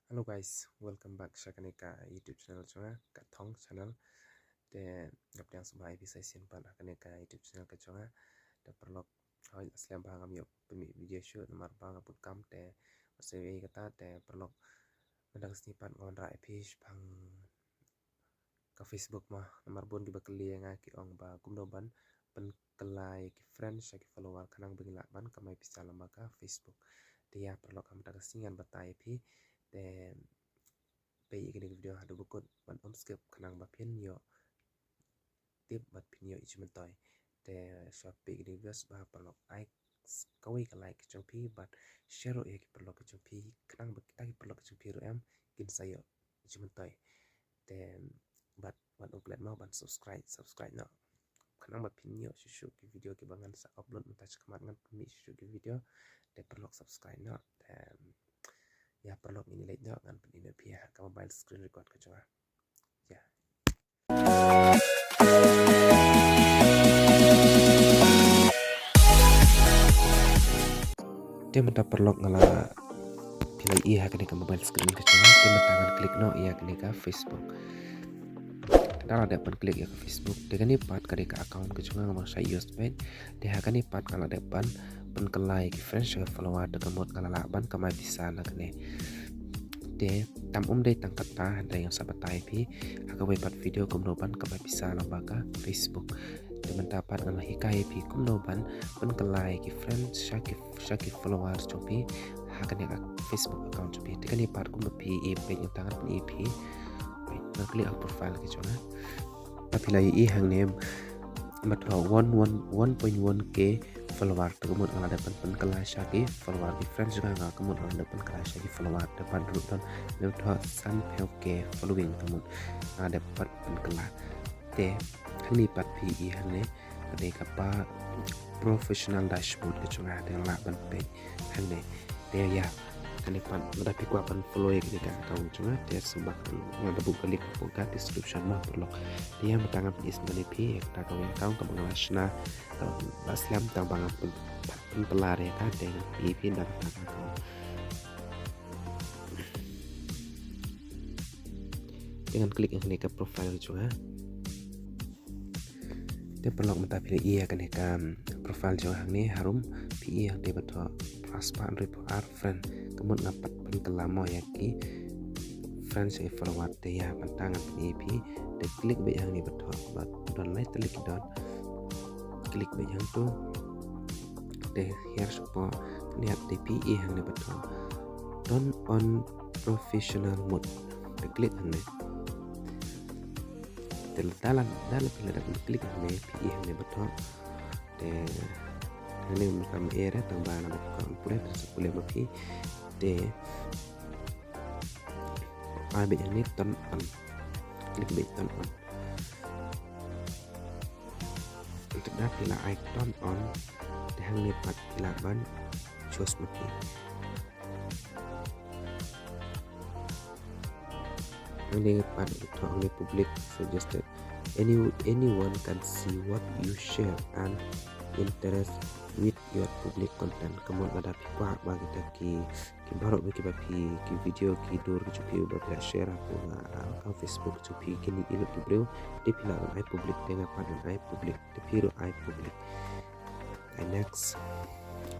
Hello guys, welcome back sa kani ka YouTube channel chunga ka Thong channel te gap yang sumai bisa simpan kani ka YouTube channel ka chunga te perlok hoi aslam bang am yok pemi video shoot nomor bang aput kam te sewe kata te perlok mendang snipan ngon ra epish bang ka Facebook mah nomor bon di bakli nga ki ong ba kumdo ban pen kelai ki friends ki follower kanang bengila ban kamai bisa lembaga Facebook dia perlok am daga singan batai pi te pe gini video hadu bukut ban skip kanang bapin yo tip bat pin yo ichmentoy te shop pe gini videos ba perlok ai kawi ka like chong pi bat share e ki perlok chong pi kanang ba kita ki perlok chong pi ro em kin sayo ichmentoy te bat ban upload mau ban subscribe no kanang ba pin yo shushu ki video ki bangan sa upload mutaj kamat ngan pemi shushu ki video te perlok subscribe no te ya perlu ini like dok kan penina pia ke mobile screen record ke coba ya dia minta perlu ngala pilih iya ke mobile screen ke coba dia tangan klik no iya ke Facebook kalau ada pen klik ya ke Facebook dia kan ipat ke account ke coba ngomong saya use page dia akan ipat kalau depan pen kelai ke friends ke follower dekat mod kalau laban kamai bisa lah kene de tam day tang kata ada yang sahabat pi aga wepat video kumnoban kamai bisa lembaga Facebook de mendapat ngala hikai pi kumnoban pen kelai ki friends syaki followers copi hakan yang Facebook account copi de kan ipat kum pi page yang tangan pen ip klik profile ke chona tapi lai hang name matho 1.1k follower kemudian ala depan pen kelas lagi follower di friends juga nggak kemudian ala depan kelas lagi follower depan dulu dan matho sampai oke following kemudian ala depan pen kelas te hang lipat pi hang ne kade kapa professional dashboard ke chunga de la ban page hang ne te ya kani pan tapi ku akan follow ya ketika kau cuma dia sebab ada buka link buka description mah perlu dia mentangan penis menipi kita kau yang kau mengelasna baslam tambang pun pelar ya kan dengan ip dan kau dengan klik yang ke profile juga dia perlu minta pilih iya kan profile juga ini harum pi yang dia betul transparan report friend kemudian ngapat penkelamo yaki friends e follower te ya pantangan ep de klik be yang ni betul bat don lai telik don klik be yang tu de here support lihat dpi yang ni betul don on professional mode de klik ne dalam pilih klik ne pi yang ni betul de ini macam era tambah nama komputer sekolah bagi de ambil yang ini turn on klik be turn on untuk dah pilih icon on dan lipat pilih ban choose maki ini pada itu only public suggested anyone can see what you share and interest with your public content kemudian ada pikwa bagi ki baru bagi ki video ki dur ki cupi bagi share aku ke Facebook cupi kini ilu ki beliau di pilar ai public dengan pada ai public di piru ai public next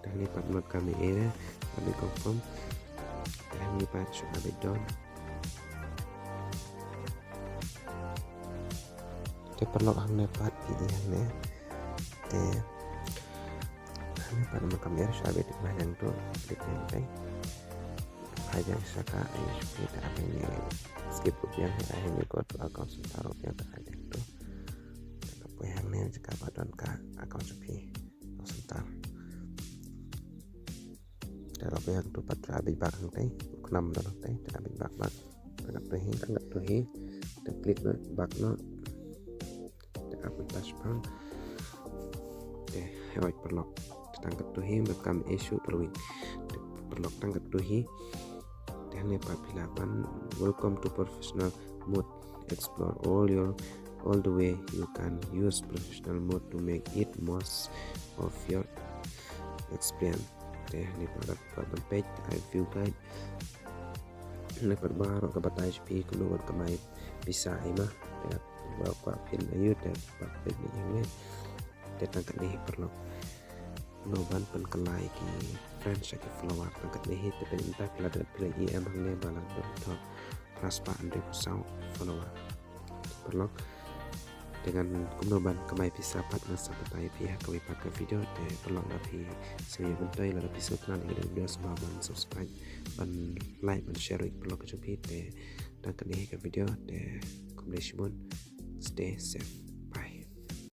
dan ni pada kami era kami confirm dan ni pada sudah bedon dia perlu hang dapat ini deh ini pada makam ya sahabat di yang tuh klik yang aja saka ini kita apa ini skip yang ini kode account taruh yang terakhir itu apa yang ini jika badan ke account sepi sebentar dan apa yang tuh pada habis barang teh kenam dalam teh habis bak enggak tuh dan klik bak no dan apa touch bang deh hewan perlu tangkap tuhi bekam isu perlu tangkap tuhi dan lepas pilapan welcome to professional mode explore all the way you can use professional mode to make it most of your experience deh lepas page I view guide lepas baru ke batai pi keluar ke mai bisa mah ya bawa kuat pin ayu dan pakai ni yang ni datang ke ni perlu noban penkelai ki friends ki follower tangkat ni tapi entah bila ada bila emang ni balang bentuk raspa ande kusau follower perlu dengan kumnoban kemai bisa pat masa batai pihak kami pakai video de perlu lebih saya bentai lebih episode nan ini video semua ban subscribe ban like ban share perlu kecuali de dan kini ke video de kumleshmun stay safe.